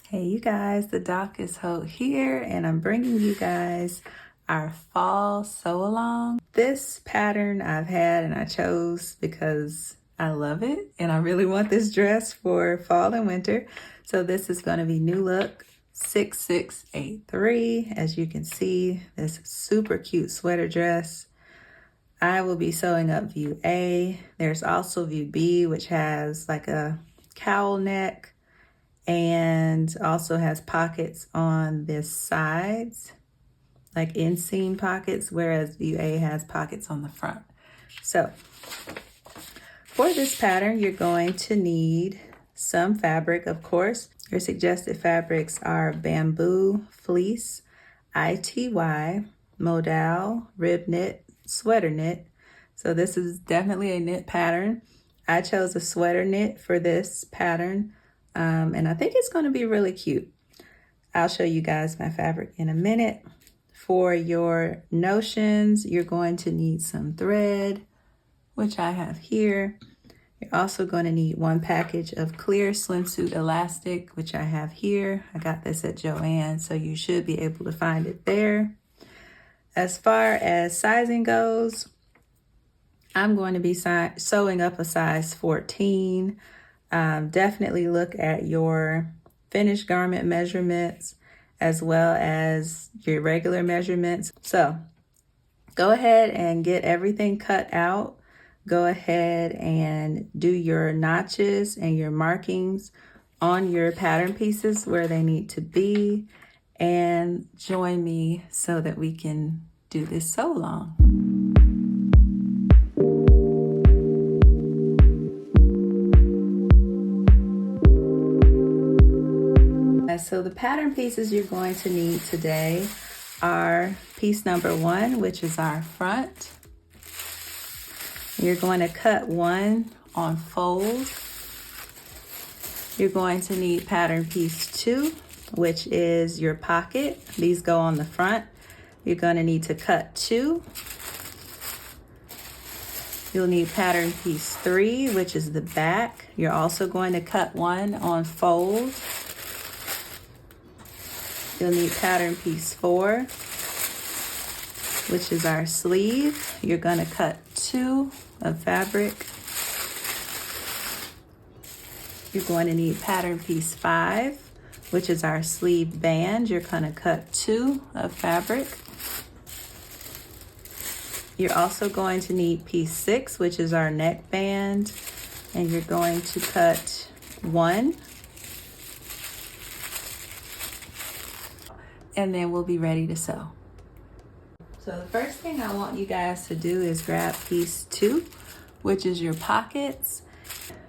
Hey you guys, the Doc is Hope here, and I'm bringing you guys our fall sew along. This pattern I've had and I chose because I love it and I really want this dress for fall and winter. So this is going to be New Look 6683. As you can see, this super cute sweater dress. I will be sewing up view A. There's also view B, which has like a cowl neck and also has pockets on the sides, like inseam pockets, whereas view A has pockets on the front. So for this pattern, you're going to need some fabric, of course. Your suggested fabrics are bamboo, fleece, ITY, modal, rib knit, sweater knit. So this is definitely a knit pattern. I chose a sweater knit for this pattern. And I think it's going to be really cute. I'll show you guys my fabric in a minute. For your notions, you're going to need some thread, which I have here. You're also going to need one package of clear swimsuit elastic, which I have here. I got this at Joann, so you should be able to find it there. As far as sizing goes, I'm going to be sewing up a size 14. Definitely look at your finished garment measurements as well as your regular measurements. So go ahead and get everything cut out. Go ahead and do your notches and your markings on your pattern pieces where they need to be, and join me so that we can do this sew along. So the pattern pieces you're going to need today are piece number 1, which is our front. You're going to cut 1 on fold. You're going to need pattern piece 2, which is your pocket. These go on the front. You're going to need to cut 2. You'll need pattern piece 3, which is the back. You're also going to cut 1 on fold. You'll need pattern piece 4, which is our sleeve. You're going to cut 2 of fabric. You're going to need pattern piece 5, which is our sleeve band. You're going to cut 2 of fabric. You're also going to need piece 6, which is our neck band, and you're going to cut 1. And then we'll be ready to sew. So the first thing I want you guys to do is grab piece 2, which is your pockets.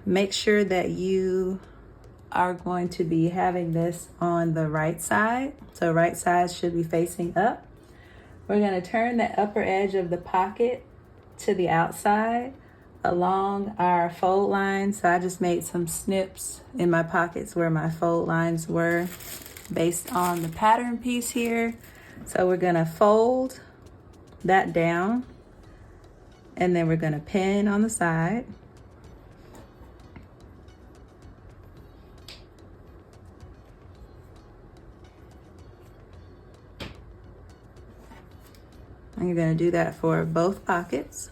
Make sure that you are going to be having this on the right side. So right side should be facing up. We're going to turn the upper edge of the pocket to the outside along our fold line. So I just made some snips in my pockets where my fold lines were, based on the pattern piece here. So we're gonna fold that down, and then we're gonna pin on the side. And you're gonna do that for both pockets.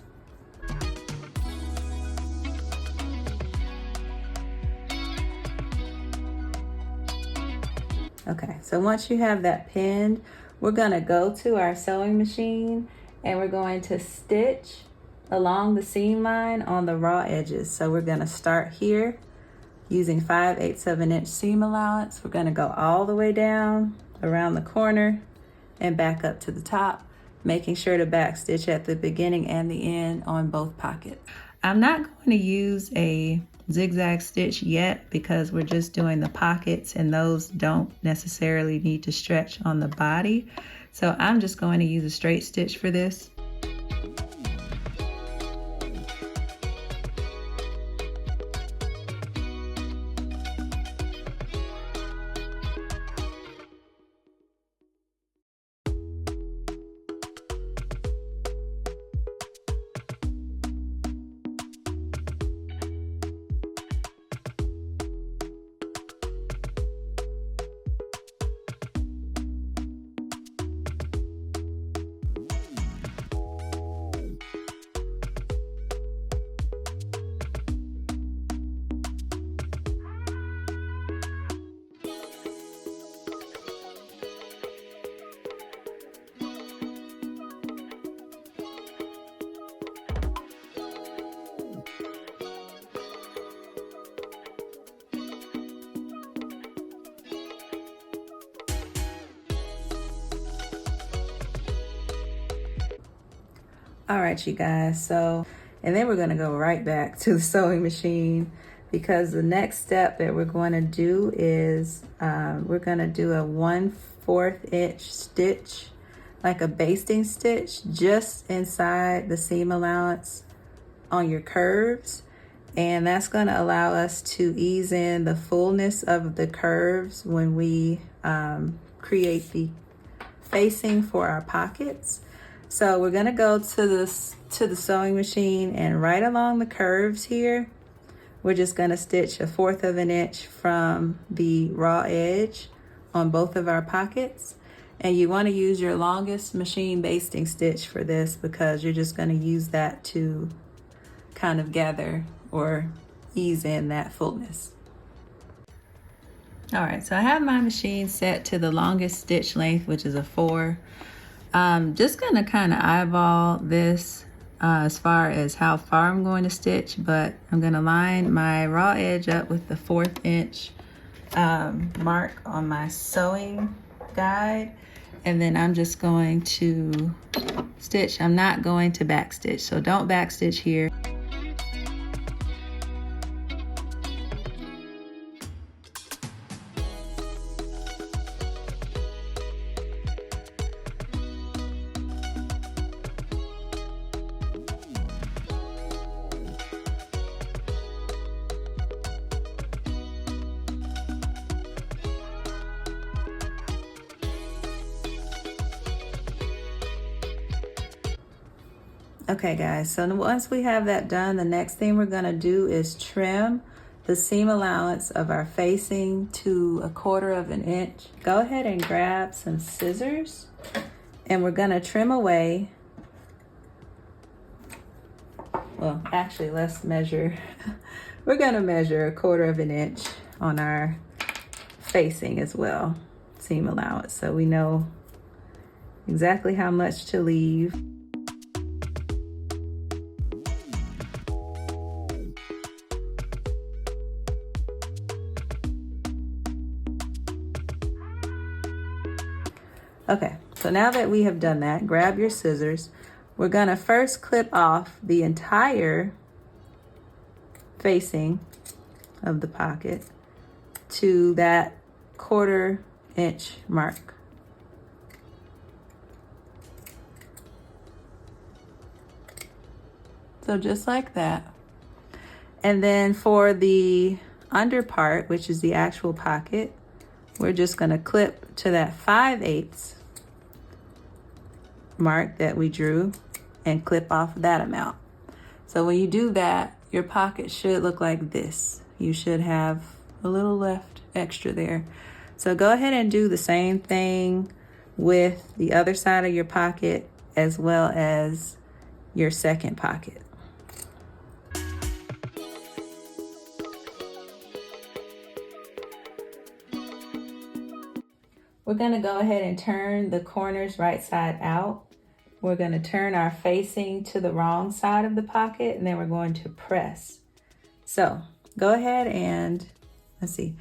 Okay, so once you have that pinned, we're gonna go to our sewing machine and we're going to stitch along the seam line on the raw edges. So we're gonna start here using 5/8 of an inch seam allowance. We're gonna go all the way down around the corner and back up to the top, making sure to back stitch at the beginning and the end on both pockets. I'm not going to use a zigzag stitch yet because we're just doing the pockets and those don't necessarily need to stretch on the body. So I'm just going to use a straight stitch for this. All right, you guys, so, and then we're gonna go right back to the sewing machine, because the next step that we're going to do is we're going to do a 1/4 inch stitch, like a basting stitch, just inside the seam allowance on your curves. And that's going to allow us to ease in the fullness of the curves when we create the facing for our pockets. So we're going to go to the sewing machine, and right along the curves here, we're just going to stitch 1/4 of an inch from the raw edge on both of our pockets. And you want to use your longest machine basting stitch for this, because you're just going to use that to kind of gather or ease in that fullness. All right, so I have my machine set to the longest stitch length, which is a 4. I'm just going to kind of eyeball this as far as how far I'm going to stitch, but I'm going to line my raw edge up with the 1/4 inch mark on my sewing guide, and then I'm just going to stitch. I'm not going to back stitch, so don't back stitch here. Okay guys, so once we have that done, the next thing we're gonna do is trim the seam allowance of our facing to 1/4 of an inch. Go ahead and grab some scissors, and we're gonna trim away. Well, actually, let's measure. We're gonna measure 1/4 of an inch on our facing as well, seam allowance, so we know exactly how much to leave. Okay, so now that we have done that, grab your scissors. We're gonna first clip off the entire facing of the pocket to that 1/4 inch mark. So just like that. And then for the under part, which is the actual pocket, we're just gonna clip to that 5/8 mark that we drew and clip off that amount. So when you do that, your pocket should look like this. You should have a little left extra there. So go ahead and do the same thing with the other side of your pocket as well as your second pocket. We're gonna go ahead and turn the corners right side out. We're gonna turn our facing to the wrong side of the pocket, and then we're going to press. So go ahead and, let's see.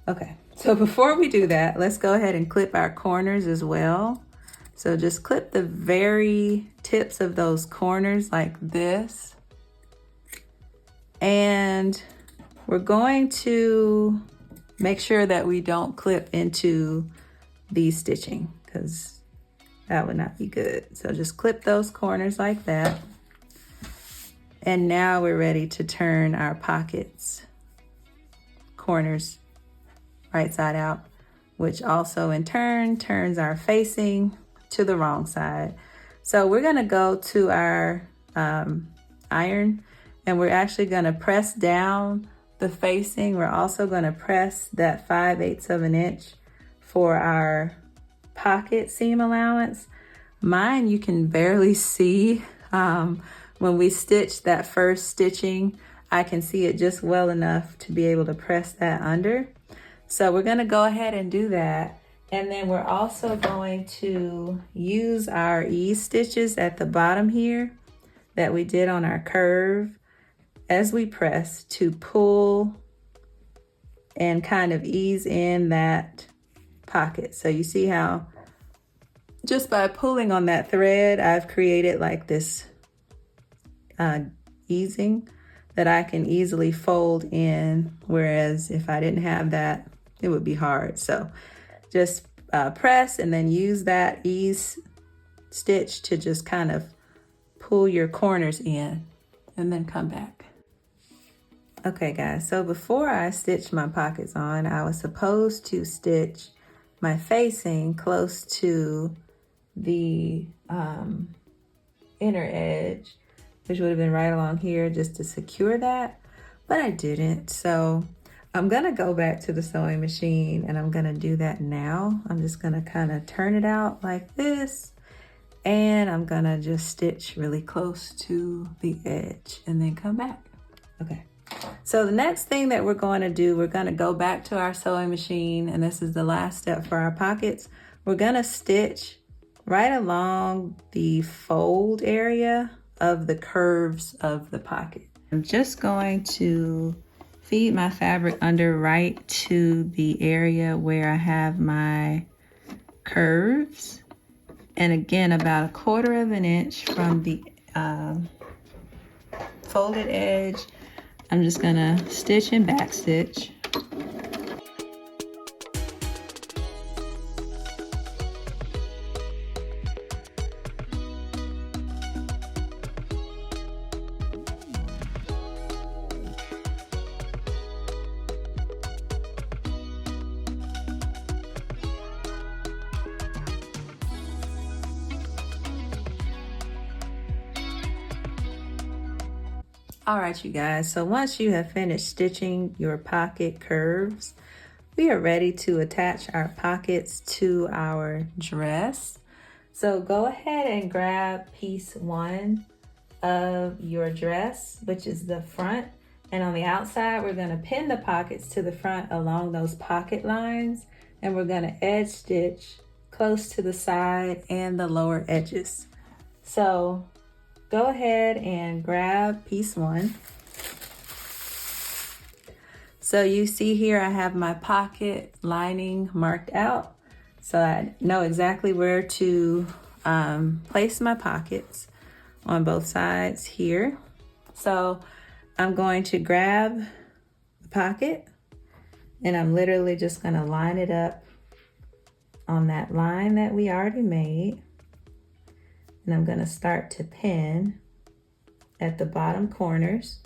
Okay, so before we do that, let's go ahead and clip our corners as well. So just clip the very tips of those corners like this. And we're going to make sure that we don't clip into the stitching, because that would not be good. So just clip those corners like that. And now we're ready to turn our pockets corners right side out, which also in turn turns our facing to the wrong side. So we're gonna go to our iron, and we're actually gonna press down the facing. We're also gonna press that 5/8 of an inch for our pocket seam allowance. Mine you can barely see. When we stitch that first stitching, I can see it just well enough to be able to press that under. So we're gonna go ahead and do that. And then we're also going to use our ease stitches at the bottom here that we did on our curve as we press to pull and kind of ease in that pocket. So you see how just by pulling on that thread, I've created like this easing that I can easily fold in, whereas if I didn't have that, it would be hard. So just press and then use that ease stitch to just kind of pull your corners in and then come back. Okay guys, so before I stitched my pockets on, I was supposed to stitch my facing close to the inner edge, which would have been right along here just to secure that, but I didn't. So I'm gonna go back to the sewing machine and I'm gonna do that now. I'm just gonna kind of turn it out like this, and I'm gonna just stitch really close to the edge and then come back. Okay. So the next thing that we're going to do, we're going to go back to our sewing machine, and this is the last step for our pockets. We're going to stitch right along the fold area of the curves of the pocket. I'm just going to feed my fabric under right to the area where I have my curves, and again about 1/4 of an inch from the folded edge. I'm just gonna stitch and back stitch. All right, you guys, so once you have finished stitching your pocket curves, we are ready to attach our pockets to our dress. So go ahead and grab piece 1 of your dress, which is the front. And on the outside, we're gonna pin the pockets to the front along those pocket lines. And we're gonna edge stitch close to the side and the lower edges. So go ahead and grab piece 1. So you see here I have my pocket lining marked out. So I know exactly where to place my pockets on both sides here. So I'm going to grab the pocket and I'm literally just gonna line it up on that line that we already made. And I'm gonna start to pin at the bottom corners.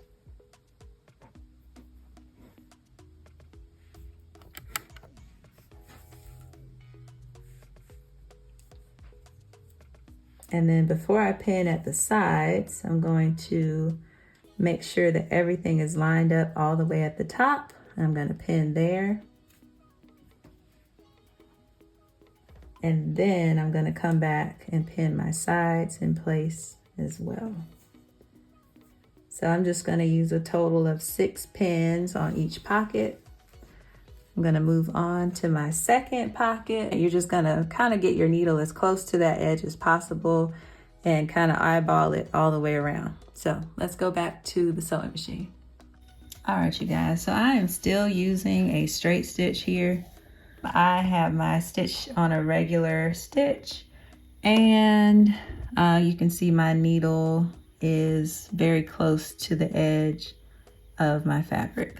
And then before I pin at the sides, I'm going to make sure that everything is lined up all the way at the top. I'm gonna pin there. And then I'm gonna come back and pin my sides in place as well. So I'm just gonna use a total of 6 pins on each pocket. I'm gonna move on to my second pocket. You're just gonna kind of get your needle as close to that edge as possible and kind of eyeball it all the way around. So let's go back to the sewing machine. All right, you guys, so I am still using a straight stitch here. I have my stitch on a regular stitch, and you can see my needle is very close to the edge of my fabric.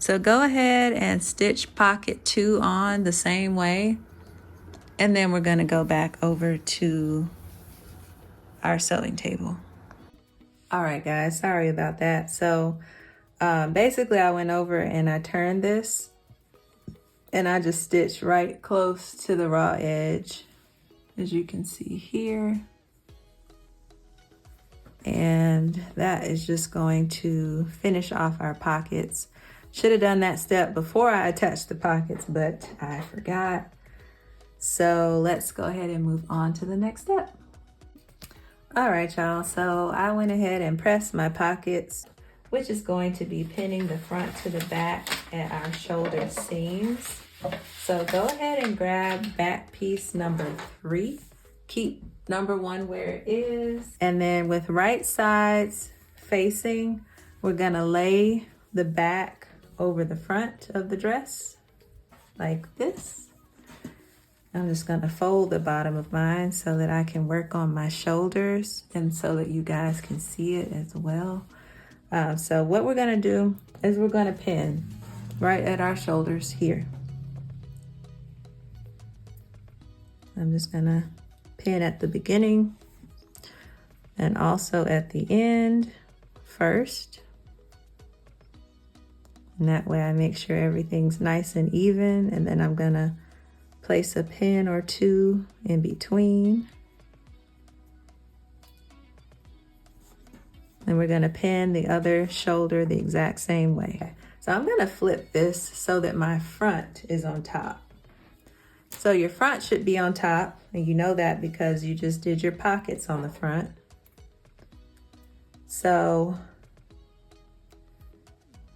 So go ahead and stitch pocket 2 on the same way. And then we're going to go back over to our sewing table. All right, guys, sorry about that. So basically I went over and I turned this and I just stitched right close to the raw edge, as you can see here. And that is just going to finish off our pockets. Should have done that step before I attached the pockets, but I forgot. So let's go ahead and move on to the next step. All right, y'all, so I went ahead and pressed my pockets, which is going to be pinning the front to the back at our shoulder seams. So go ahead and grab back piece number 3. Keep number 1 where it is. And then with right sides facing, we're gonna lay the back over the front of the dress like this. I'm just gonna fold the bottom of mine so that I can work on my shoulders and so that you guys can see it as well. So what we're gonna do is we're gonna pin right at our shoulders here. I'm just gonna pin at the beginning and also at the end first. And that way I make sure everything's nice and even, and then I'm gonna place a pin or 2 in between. And we're gonna pin the other shoulder the exact same way. So I'm gonna flip this so that my front is on top. So your front should be on top, and you know that because you just did your pockets on the front. So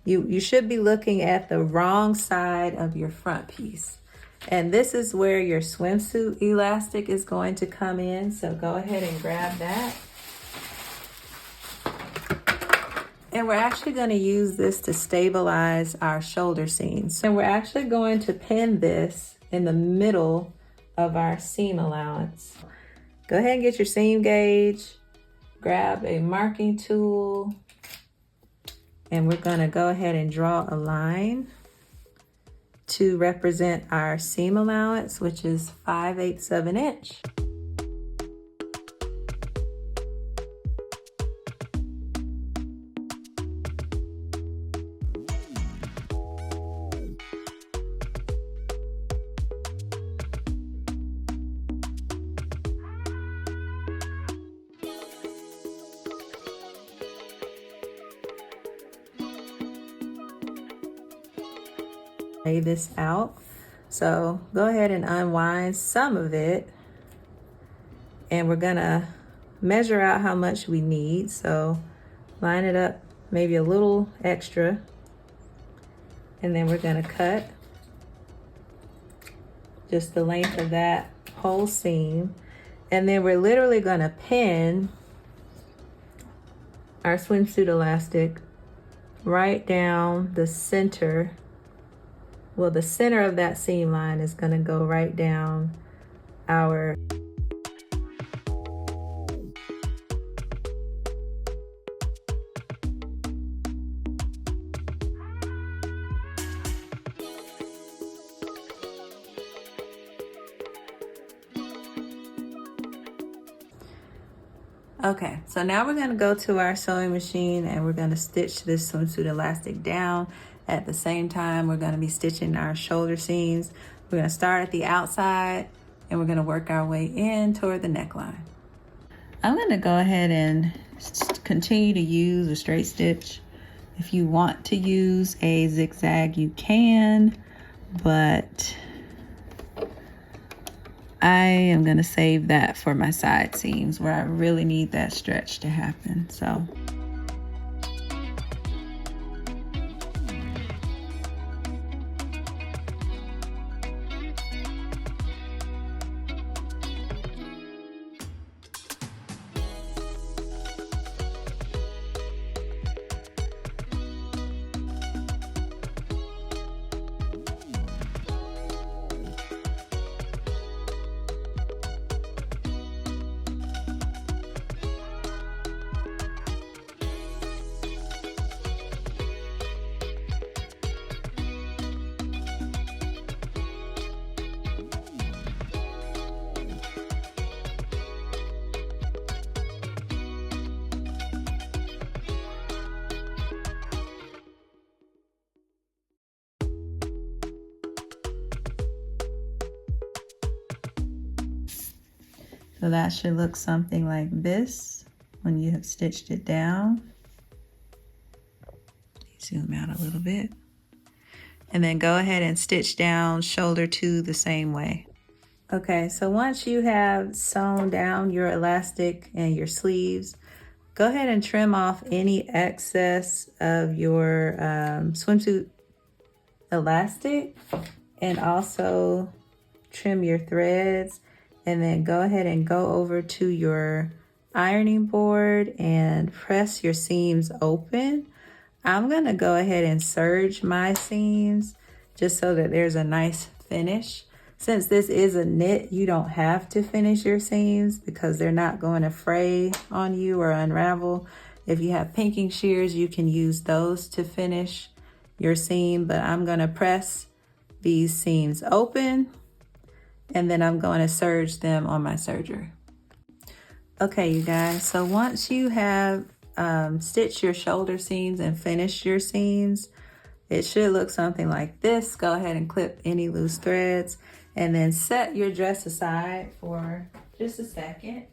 you should be looking at the wrong side of your front piece. And this is where your swimsuit elastic is going to come in. So go ahead and grab that. And we're actually going to use this to stabilize our shoulder seams. And we're actually going to pin this in the middle of our seam allowance. Go ahead and get your seam gauge, grab a marking tool, and we're going to go ahead and draw a line to represent our seam allowance, which is 5/8 of an inch. Lay this out. So go ahead and unwind some of it, and we're gonna measure out how much we need. So line it up maybe a little extra, and then we're gonna cut just the length of that whole seam, and then we're literally gonna pin our swimsuit elastic right down the center. Well, the center of that seam line is going to go right down our Okay, so now we're going to go to our sewing machine and we're going to stitch this swimsuit elastic down. At the same time, we're going to be stitching our shoulder seams. We're going to start at the outside and we're going to work our way in toward the neckline. I'm going to go ahead and continue to use a straight stitch. If you want to use a zigzag, you can, but I am going to save that for my side seams where I really need that stretch to happen. So So that should look something like this when you have stitched it down. Zoom out a little bit. And then go ahead and stitch down shoulder 2 the same way. Okay, so once you have sewn down your elastic and your sleeves, go ahead and trim off any excess of your swimsuit elastic, and also trim your threads, and then go ahead and go over to your ironing board and press your seams open. I'm gonna go ahead and serge my seams just so that there's a nice finish. Since this is a knit, you don't have to finish your seams because they're not going to fray on you or unravel. If you have pinking shears, you can use those to finish your seam, but I'm gonna press these seams open and then I'm going to serge them on my serger. Okay, you guys, so once you have stitched your shoulder seams and finished your seams, it should look something like this. Go ahead and clip any loose threads and then set your dress aside for just a second.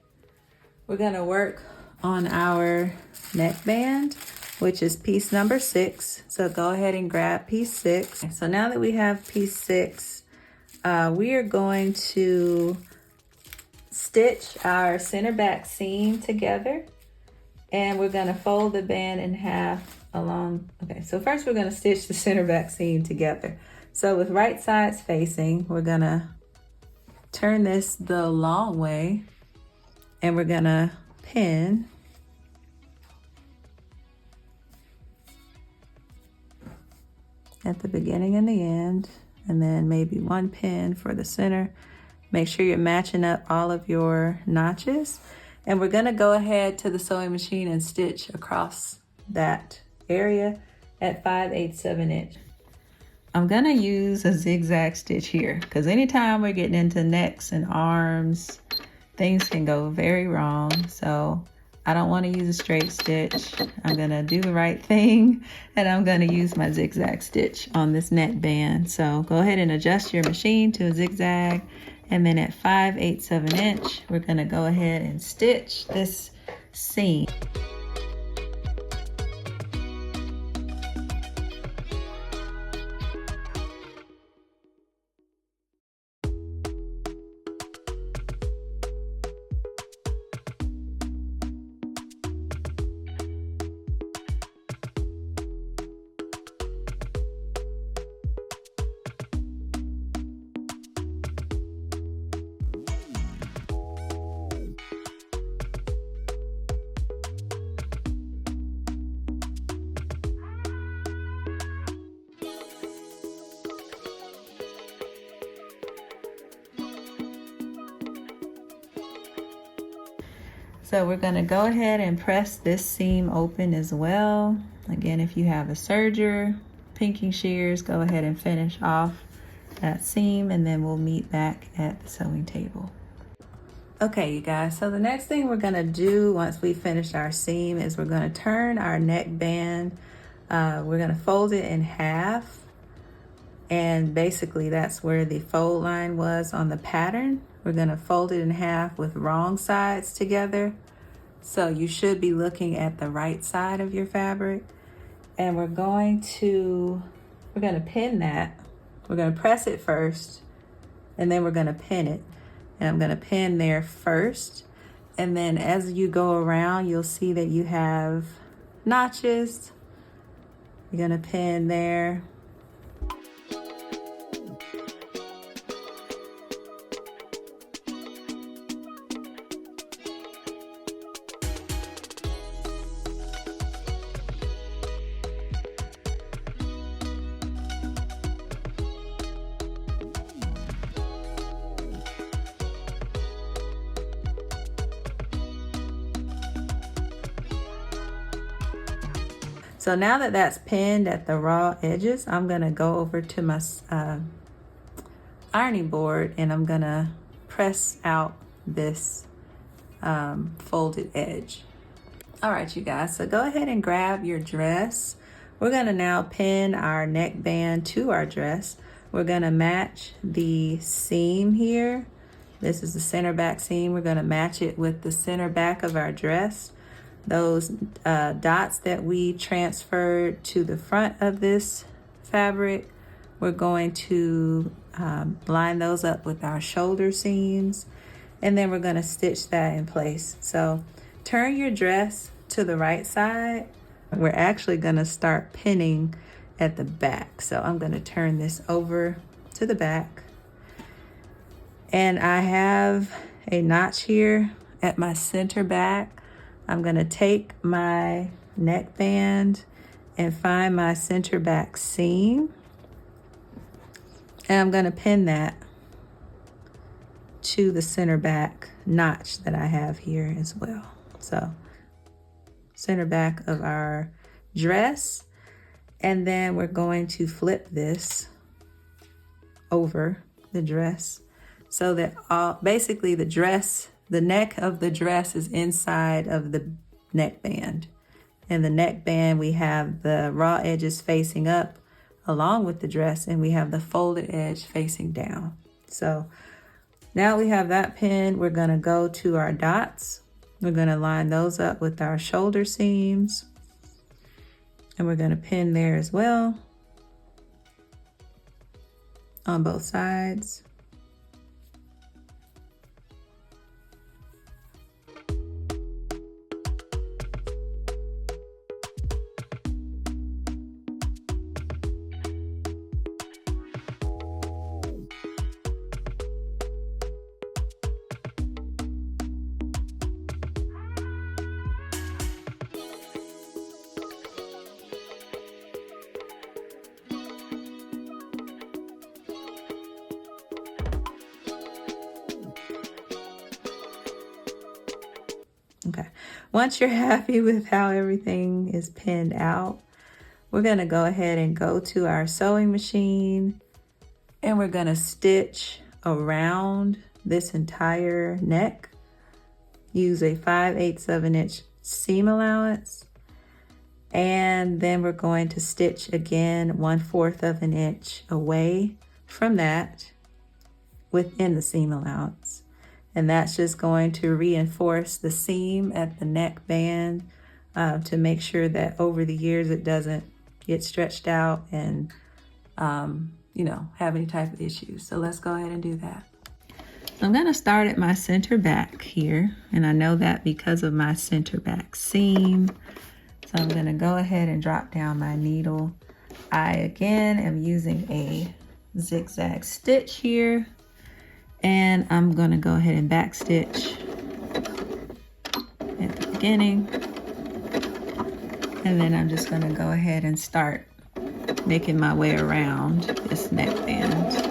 We're gonna work on our neckband, which is piece number 6. So go ahead and grab piece 6. So now that we have piece 6, we are going to stitch our center back seam together, and we're gonna fold the band in half along. Okay, so first we're gonna stitch the center back seam together. So with right sides facing, we're gonna turn this the long way and we're gonna pin at the beginning and the end, and then maybe one pin for the center. Make sure you're matching up all of your notches. And we're gonna go ahead to the sewing machine and stitch across that area at 5/8 inch. I'm gonna use a zigzag stitch here because anytime we're getting into necks and arms, things can go very wrong. So I don't want to use a straight stitch. I'm gonna do the right thing and I'm gonna use my zigzag stitch on this neckband. So go ahead and adjust your machine to a zigzag, and then at 5/8 inch, we're gonna go ahead and stitch this seam. So we're gonna go ahead and press this seam open as well. Again, if you have a serger, pinking shears, go ahead and finish off that seam, and then we'll meet back at the sewing table. Okay, you guys, so the next thing we're gonna do once we finish our seam is we're gonna turn our neckband. We're gonna fold it in half, and basically that's where the fold line was on the pattern. We're gonna fold it in half with wrong sides together. So you should be looking at the right side of your fabric. And we're gonna pin that. We're gonna press it first, and then we're gonna pin it. And I'm gonna pin there first. And then as you go around, you'll see that you have notches. You're gonna pin there. So now that that's pinned at the raw edges, I'm gonna go over to my ironing board and I'm gonna press out this folded edge. All right, you guys, so go ahead and grab your dress. We're gonna now pin our neckband to our dress. We're gonna match the seam here. This is the center back seam. We're going to match it with the center back of our dress. Those dots that we transferred to the front of this fabric, we're going to line those up with our shoulder seams, and then we're going to stitch that in place. So turn your dress to the right side. We're actually going to start pinning at the back. So I'm going to turn this over to the back. And I have a notch here at my center back. I'm going to take my neckband and find my center back seam. And I'm going to pin that to the center back notch that I have here as well. So center back of our dress. And then we're going to flip this over the dress so that basically the neck of the dress is inside of the neckband. And the neckband, we have the raw edges facing up along with the dress, and we have the folded edge facing down. So now we have that pinned, we're gonna go to our dots. We're gonna line those up with our shoulder seams, and we're gonna pin there as well on both sides. Okay, once you're happy with how everything is pinned out, we're gonna go ahead and go to our sewing machine, and we're gonna stitch around this entire neck. Use a 5/8 of an inch seam allowance, and then we're going to stitch again 1/4 of an inch away from that within the seam allowance. And that's just going to reinforce the seam at the neck band to make sure that over the years it doesn't get stretched out and have any type of issues. So let's go ahead and do that. I'm gonna start at my center back here, and I know that because of my center back seam. So I'm gonna go ahead and drop down my needle. I again am using a zigzag stitch here. And I'm gonna go ahead and back stitch at the beginning. And then I'm just gonna go ahead and start making my way around this neckband.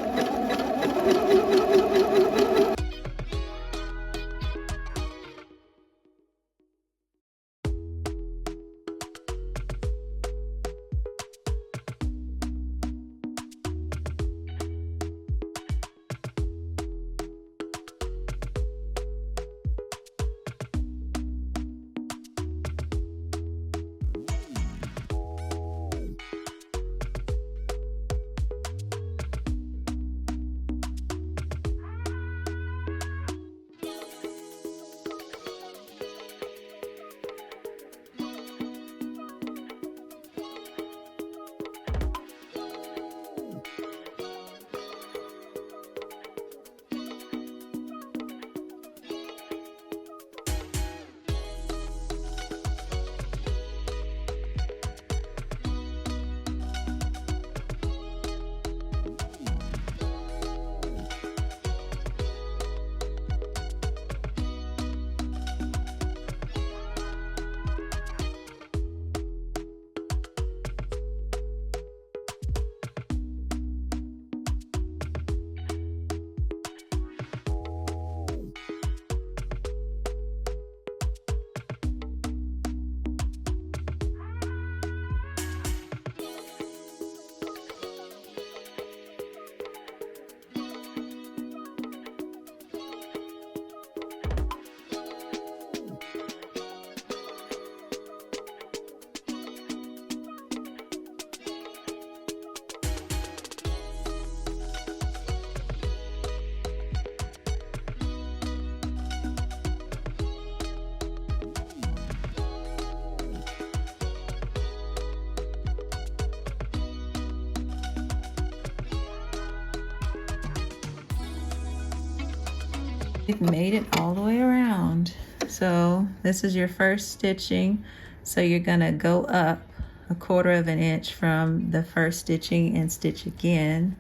We've made it all the way around. So this is your first stitching. So you're gonna go up 1/4 of an inch from the first stitching and stitch again.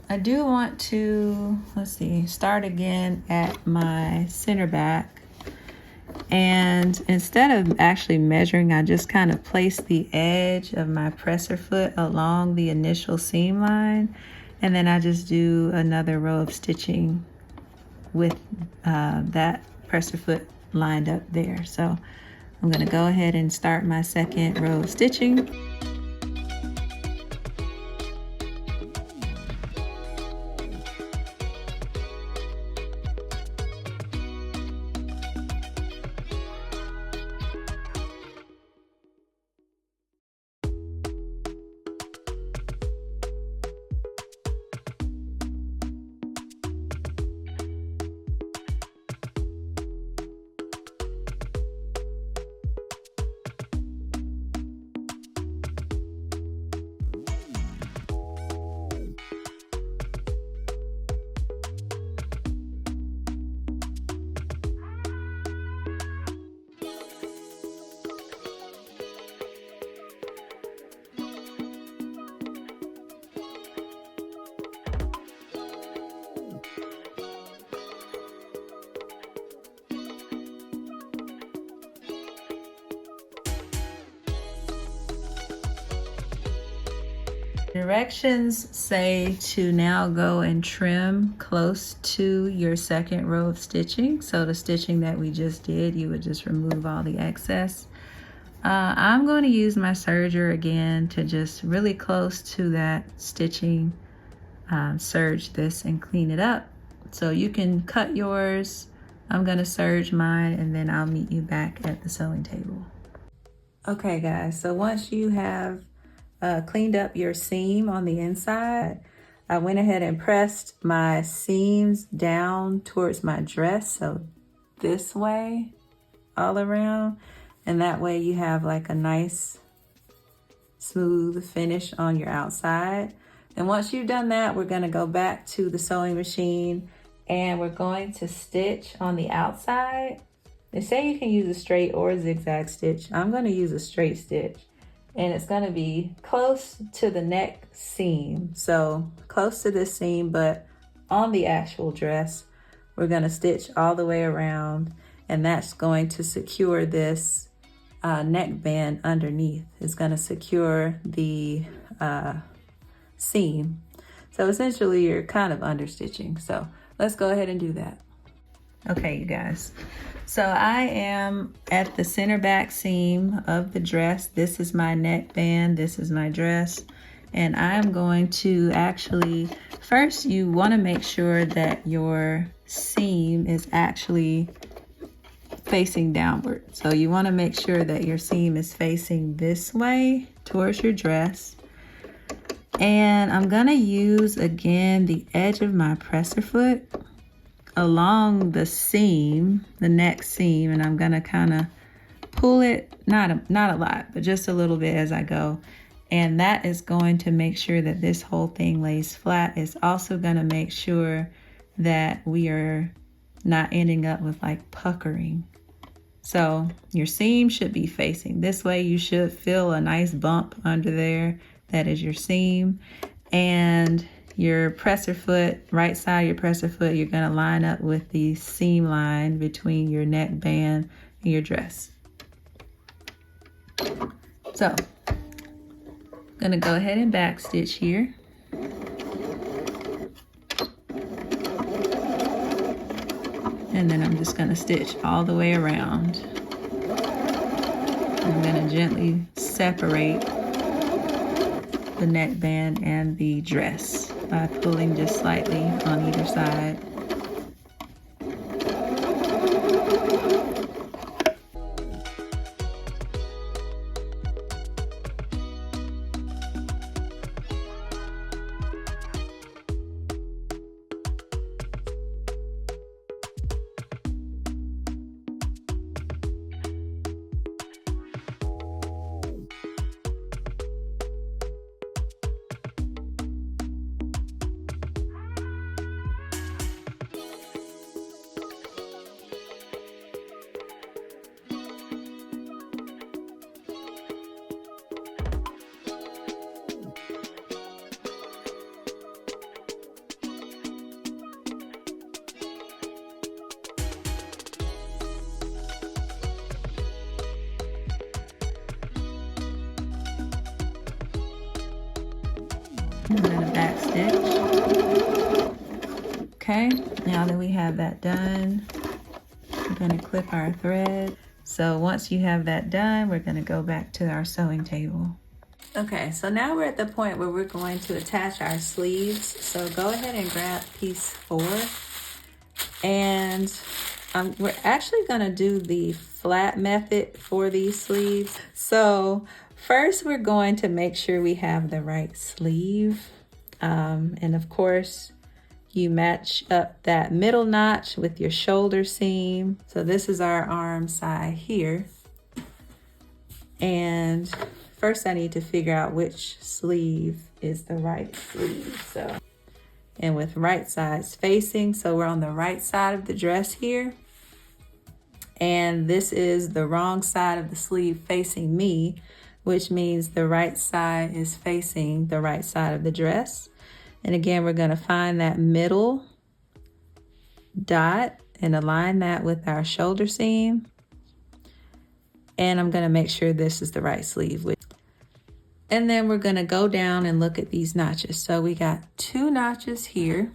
I do want to, let's see, start again at my center back. And instead of actually measuring, I just kind of place the edge of my presser foot along the initial seam line. And then I just do another row of stitching with that presser foot lined up there. So I'm gonna go ahead and start my second row of stitching. Directions say to now go and trim close to your second row of stitching. So the stitching that we just did, you would just remove all the excess. I'm going to use my serger again to just really close to that stitching, serge this and clean it up. So you can cut yours. I'm going to serge mine and then I'll meet you back at the sewing table. Okay guys, so once you have cleaned up your seam on the inside, I went ahead and pressed my seams down towards my dress, so this way all around, and that way you have like a nice smooth finish on your outside. And once you've done that, we're going to go back to the sewing machine and we're going to stitch on the outside. They say you can use a straight or a zigzag stitch. I'm going to use a straight stitch. And it's going to be close to the neck seam. So close to this seam, but on the actual dress, we're going to stitch all the way around. And that's going to secure this neckband underneath. It's going to secure the seam. So essentially you're kind of understitching. So let's go ahead and do that. Okay, you guys. So I am at the center back seam of the dress. This is my neckband, this is my dress. And I'm going to actually, first you want to make sure that your seam is actually facing downward. So you want to make sure that your seam is facing this way towards your dress. And I'm going to use again the edge of my presser foot along the seam, the neck seam, and I'm gonna kind of pull it, not a lot, but just a little bit as I go. And that is going to make sure that this whole thing lays flat. It's also gonna make sure that we are not ending up with like puckering. So your seam should be facing this way. You should feel a nice bump under there. That is your seam. And your presser foot, right side of your presser foot, you're gonna line up with the seam line between your neckband and your dress. So, gonna go ahead and back stitch here. And then I'm just gonna stitch all the way around. I'm gonna gently separate the neckband and the dress by pulling just slightly on either side. and then a back stitch. Okay, now that we have that done, we're going to clip our thread. So once you have that done, we're going to go back to our sewing table. Okay, so now we're at the point where we're going to attach our sleeves. So go ahead and grab piece 4. And we're actually going to do the flat method for these sleeves. So first we're going to make sure we have the right sleeve. And of course, you match up that middle notch with your shoulder seam. So this is our arm side here. And first I need to figure out which sleeve is the right sleeve. So, and with right sides facing, so we're on the right side of the dress here. And this is the wrong side of the sleeve facing me, which means the right side is facing the right side of the dress. And again, we're going to find that middle dot and align that with our shoulder seam. And I'm going to make sure this is the right sleeve. And then we're going to go down and look at these notches. So we got 2 notches here,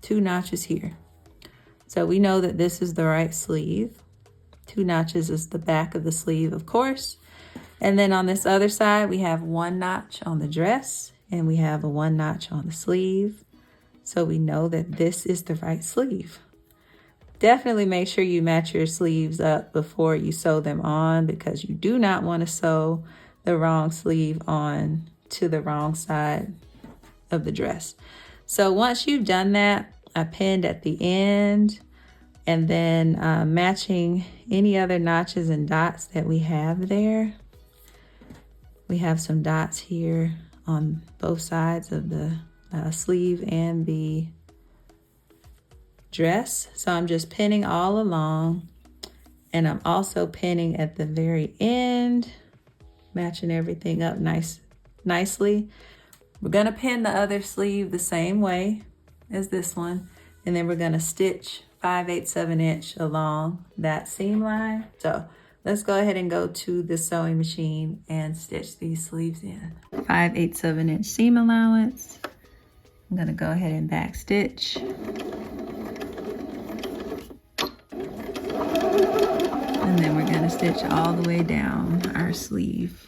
2 notches here. So we know that this is the right sleeve. 2 notches is the back of the sleeve, of course. And then on this other side, we have 1 notch on the dress and we have a 1 notch on the sleeve. So we know that this is the right sleeve. Definitely make sure you match your sleeves up before you sew them on, because you do not want to sew the wrong sleeve on to the wrong side of the dress. So once you've done that, I pinned at the end, and then matching any other notches and dots that we have there. We have some dots here on both sides of the sleeve and the dress. So I'm just pinning all along, and I'm also pinning at the very end, matching everything up nicely. We're gonna pin the other sleeve the same way as this one, and then we're gonna stitch 5/8 inch along that seam line. So let's go ahead and go to the sewing machine and stitch these sleeves in. 5/8 inch seam allowance. I'm gonna go ahead and back stitch. And then we're gonna stitch all the way down our sleeve.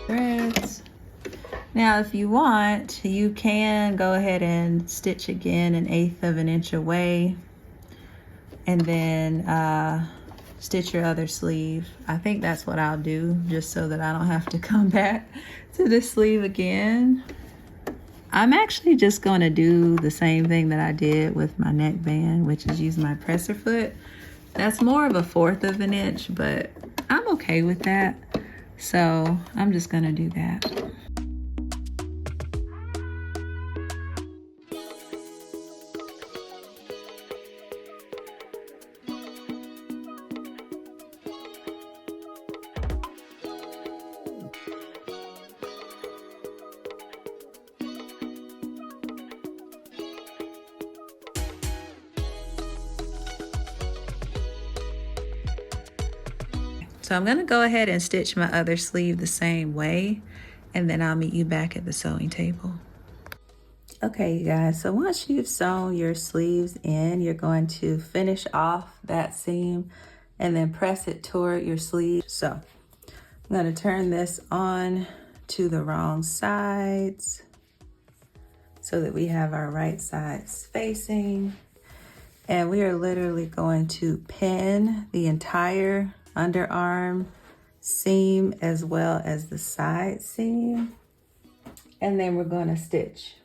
Threads. Now if you want, you can go ahead and stitch again 1/8 inch away, and then stitch your other sleeve. I think that's what I'll do, just so that I don't have to come back to this sleeve again. I'm actually just going to do the same thing that I did with my neckband, which is use my presser foot. That's more of a 1/4 inch, but I'm okay with that. So I'm just gonna do that. So I'm gonna go ahead and stitch my other sleeve the same way, and then I'll meet you back at the sewing table. Okay, you guys, so once you've sewn your sleeves in, you're going to finish off that seam and then press it toward your sleeve. So I'm gonna turn this on to the wrong sides so that we have our right sides facing. And we are literally going to pin the entire underarm seam as well as the side seam. And then we're going to stitch.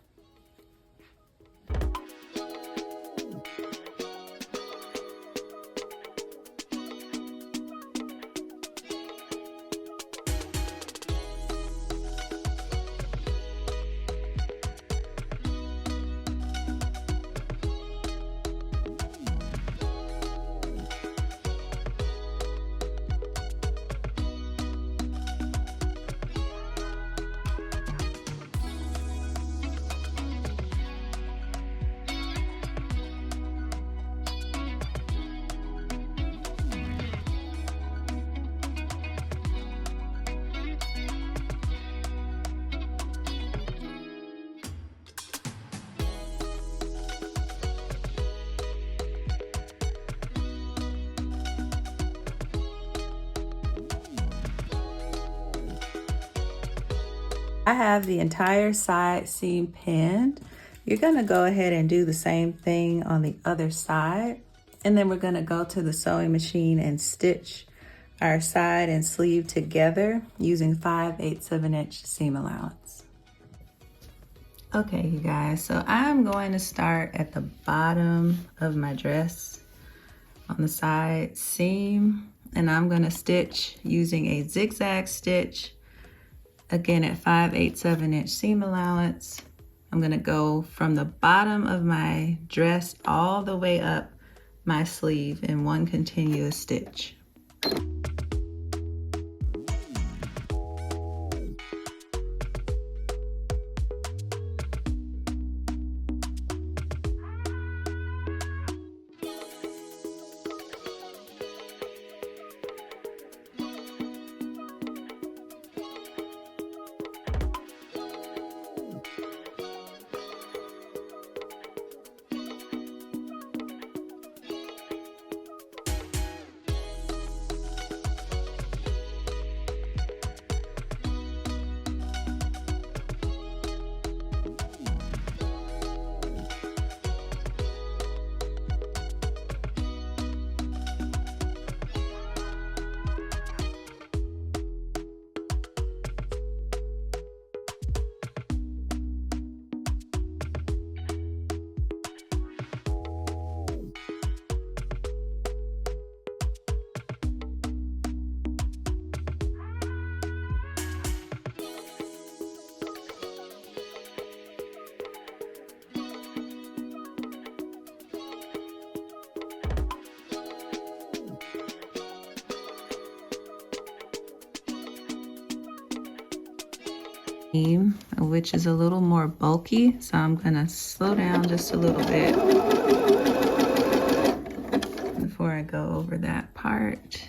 I have the entire side seam pinned. You're gonna go ahead and do the same thing on the other side. And then we're gonna go to the sewing machine and stitch our side and sleeve together using 5/8 of an inch seam allowance. Okay, you guys, so I'm going to start at the bottom of my dress on the side seam, and I'm gonna stitch using a zigzag stitch. Again, at 5/8 of an inch seam allowance, I'm gonna go from the bottom of my dress all the way up my sleeve in one continuous stitch. Which is a little more bulky, so I'm gonna slow down just a little bit before I go over that part.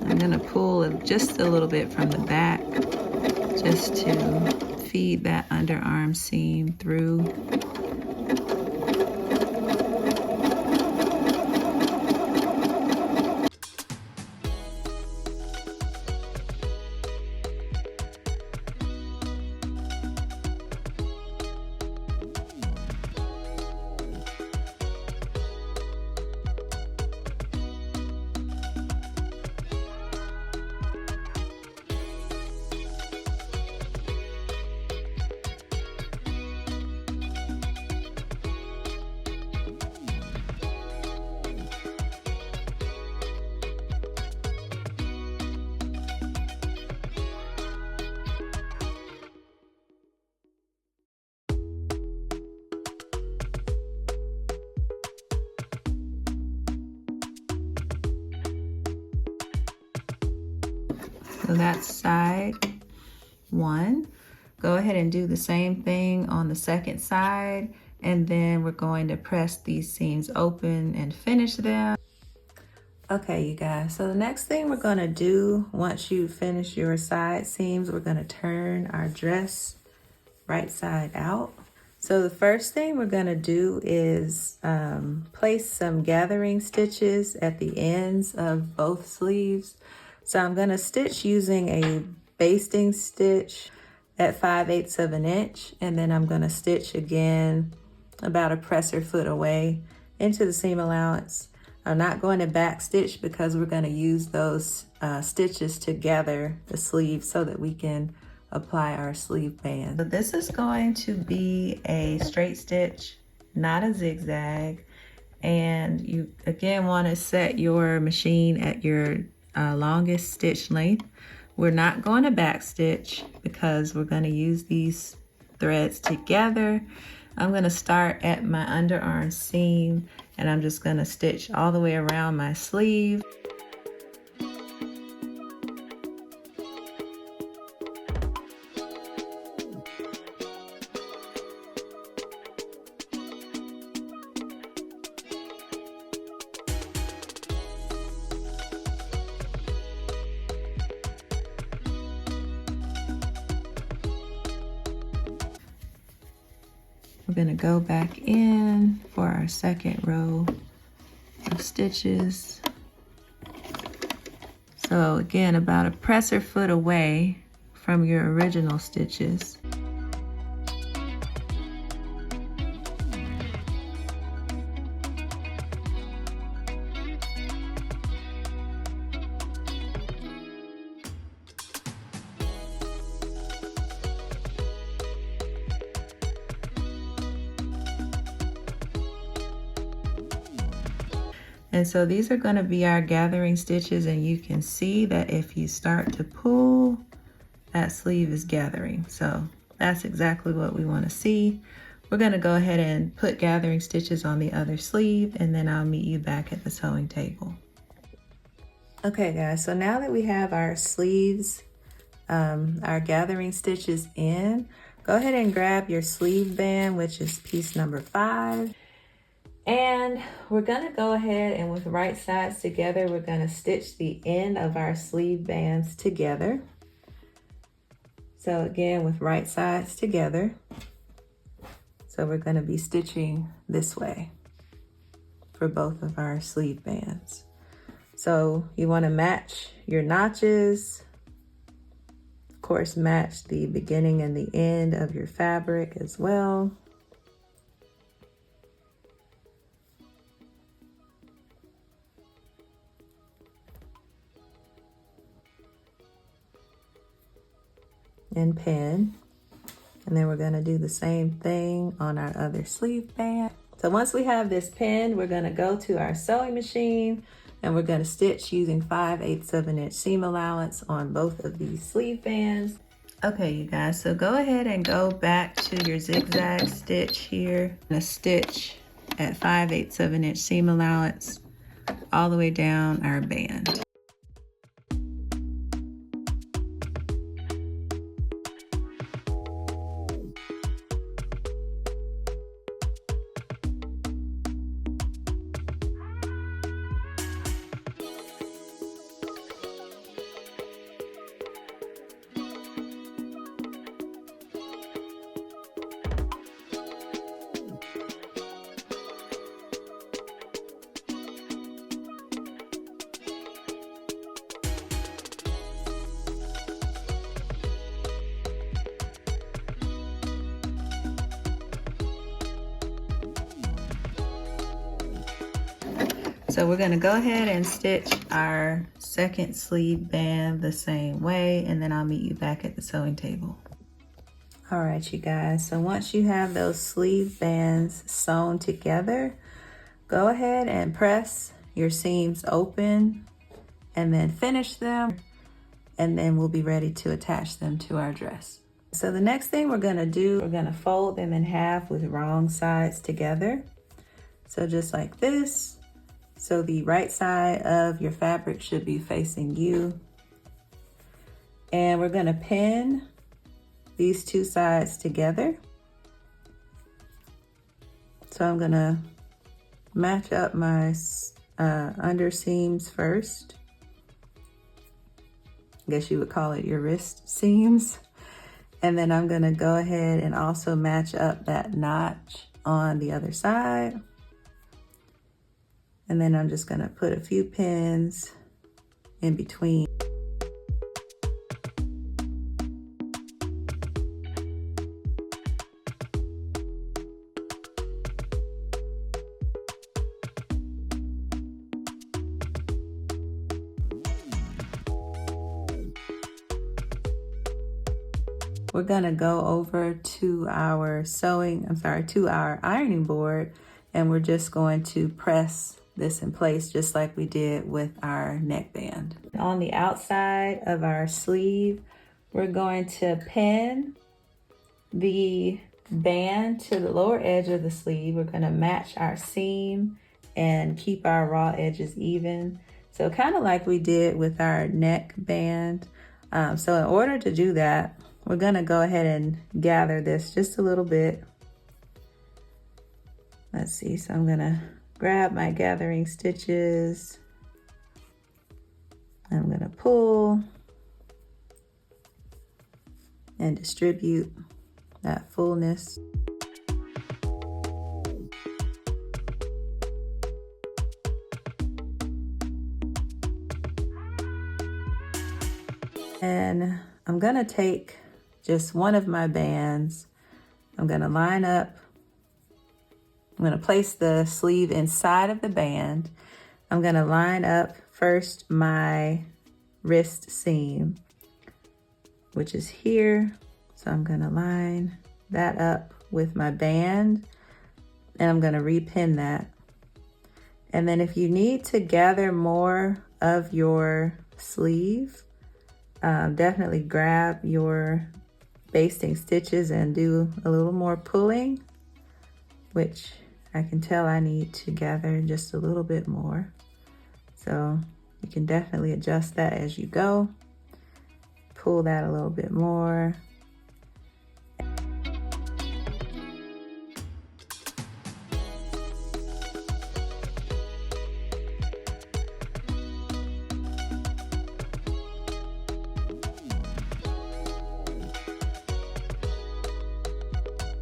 I'm gonna pull just a little bit from the back just to feed that underarm seam through. So that's side one. Go ahead and do the same thing on the second side, and then we're going to press these seams open and finish them. Okay, you guys, so the next thing we're gonna do once you finish your side seams, we're gonna turn our dress right side out. So the first thing we're going to do is place some gathering stitches at the ends of both sleeves. So I'm going to stitch using a basting stitch at 5/8 of an inch, and then I'm going to stitch again about a presser foot away into the seam allowance. I'm not going to back stitch because we're going to use those stitches to gather the sleeve so that we can apply our sleeve band. So this is going to be a straight stitch, not a zigzag. And you again want to set your machine at your longest stitch length. We're not going to back stitch because we're going to use these threads together. I'm going to start at my underarm seam and I'm just going to stitch all the way around my sleeve. We're going to go back in for our second row of stitches. So again, about a presser foot away from your original stitches. And so these are going to be our gathering stitches, and you can see that if you start to pull, that sleeve is gathering. So that's exactly what we want to see. We're going to go ahead and put gathering stitches on the other sleeve, and then I'll meet you back at the sewing table. Okay guys, so now that we have our sleeves, our gathering stitches in, go ahead and grab your sleeve band, which is piece number 5. And we're gonna go ahead and with right sides together, we're gonna stitch the end of our sleeve bands together. So again, with right sides together. So we're gonna be stitching this way for both of our sleeve bands. So you wanna match your notches. Of course, match the beginning and the end of your fabric as well. And pin, and then we're going to do the same thing on our other sleeve band. So once we have this pinned, we're going to go to our sewing machine and we're going to stitch using 5/8 of an inch seam allowance on both of these sleeve bands. Okay you guys, so go ahead and go back to your zigzag stitch here and a stitch at 5/8 of an inch seam allowance all the way down our band. So we're gonna go ahead and stitch our second sleeve band the same way, and then I'll meet you back at the sewing table. All right, you guys, so once you have those sleeve bands sewn together, go ahead and press your seams open and then finish them, and then we'll be ready to attach them to our dress. So the next thing we're gonna do, we're gonna fold them in half with wrong sides together. So just like this. So the right side of your fabric should be facing you. And we're gonna pin these two sides together. So I'm gonna match up my under seams first. I guess you would call it your wrist seams. And then I'm gonna go ahead and also match up that notch on the other side. And then I'm just gonna put a few pins in between. We're gonna go over to our ironing board, and we're just going to press this in place just like we did with our neckband. On the outside of our sleeve, we're going to pin the band to the lower edge of the sleeve. We're gonna match our seam and keep our raw edges even. So kind of like we did with our neck band. So in order to do that, we're gonna go ahead and gather this just a little bit. Let's see, so I'm gonna grab my gathering stitches. I'm gonna pull and distribute that fullness. And I'm gonna take just one of my bands. I'm gonna line up. I'm gonna place the sleeve inside of the band. I'm gonna line up first my wrist seam, which is here. So I'm gonna line that up with my band, and I'm gonna repin that. And then if you need to gather more of your sleeve, definitely grab your basting stitches and do a little more pulling, which I can tell I need to gather just a little bit more. So you can definitely adjust that as you go. Pull that a little bit more.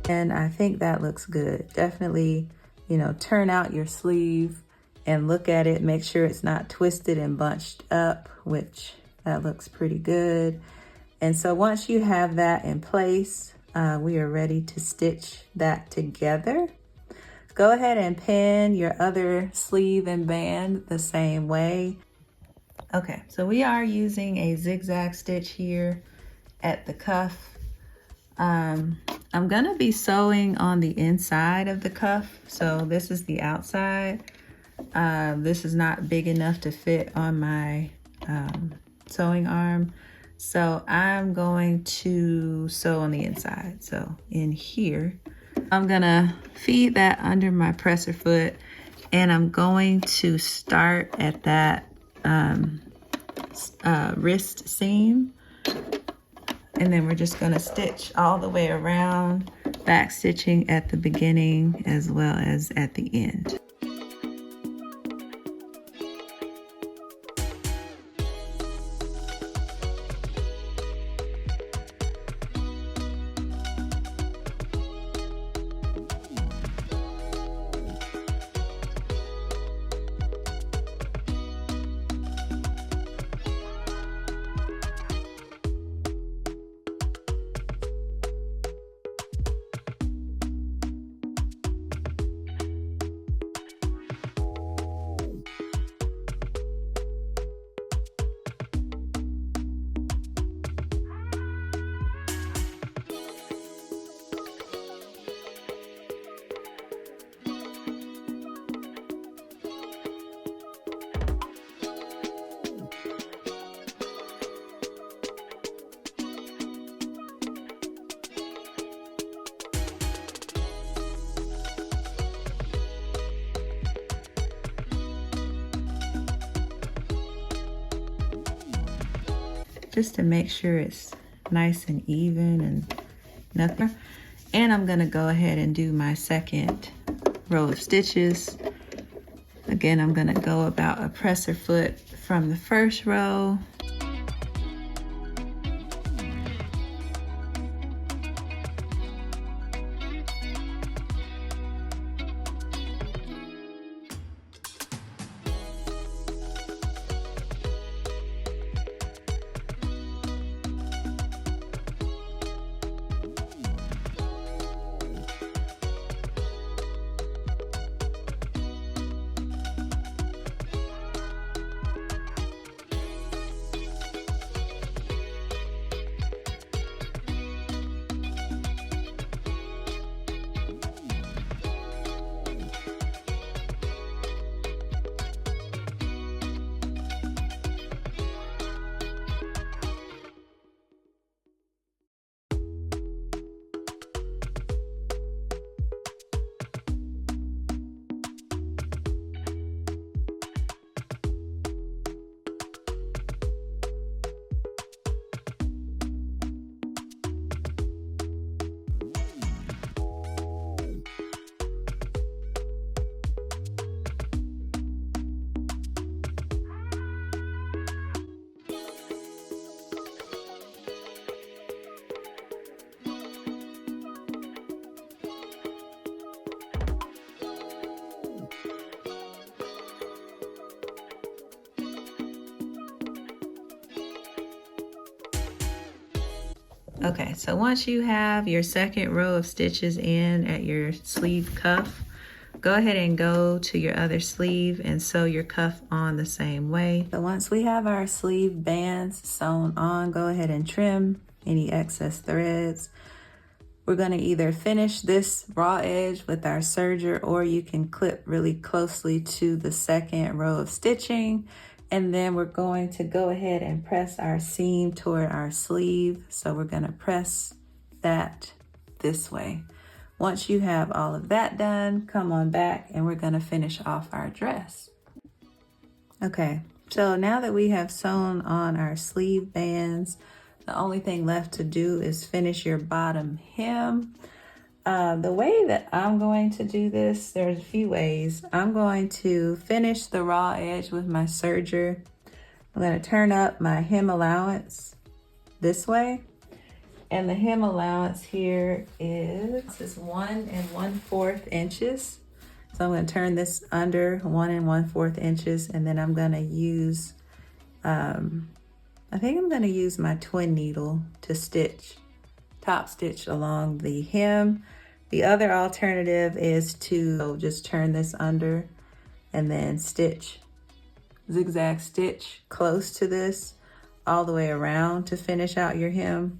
And I think that looks good. Definitely, turn out your sleeve and look at it. Make sure it's not twisted and bunched up, which that looks pretty good. And so once you have that in place, we are ready to stitch that together. Go ahead and pin your other sleeve and band the same way. Okay, so we are using a zigzag stitch here at the cuff. I'm gonna be sewing on the inside of the cuff. So this is the outside. This is not big enough to fit on my sewing arm. So I'm going to sew on the inside. So in here, I'm gonna feed that under my presser foot, and I'm going to start at that wrist seam. And then we're just gonna stitch all the way around, back stitching at the beginning as well as at the end. Just to make sure it's nice and even and nothing. And I'm gonna go ahead and do my second row of stitches. Again, I'm gonna go about a presser foot from the first row. Okay, so once you have your second row of stitches in at your sleeve cuff, go ahead and go to your other sleeve and sew your cuff on the same way. So once we have our sleeve bands sewn on, go ahead and trim any excess threads. We're going to either finish this raw edge with our serger, or you can clip really closely to the second row of stitching. And then we're going to go ahead and press our seam toward our sleeve. So we're going to press that this way. Once you have all of that done, come on back and we're going to finish off our dress. Okay, so now that we have sewn on our sleeve bands, the only thing left to do is finish your bottom hem. The way that I'm going to do this, there's a few ways. I'm going to finish the raw edge with my serger. I'm going to turn up my hem allowance this way. And the hem allowance here is 1 1/4 inches. So I'm going to turn this under 1 1/4 inches, and then I'm going to use, I think I'm going to use my twin needle to stitch, top stitch along the hem. The other alternative is to just turn this under and then stitch, zigzag stitch close to this all the way around to finish out your hem.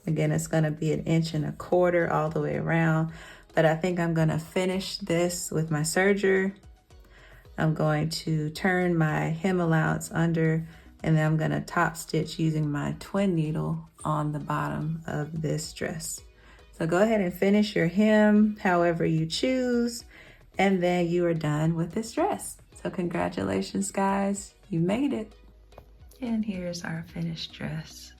Again, it's going to be 1 1/4 all the way around, but I think I'm going to finish this with my serger. I'm going to turn my hem allowance under, and then I'm going to top stitch using my twin needle on the bottom of this dress. So go ahead and finish your hem however you choose, and then you are done with this dress. So congratulations, guys, you made it. And here's our finished dress.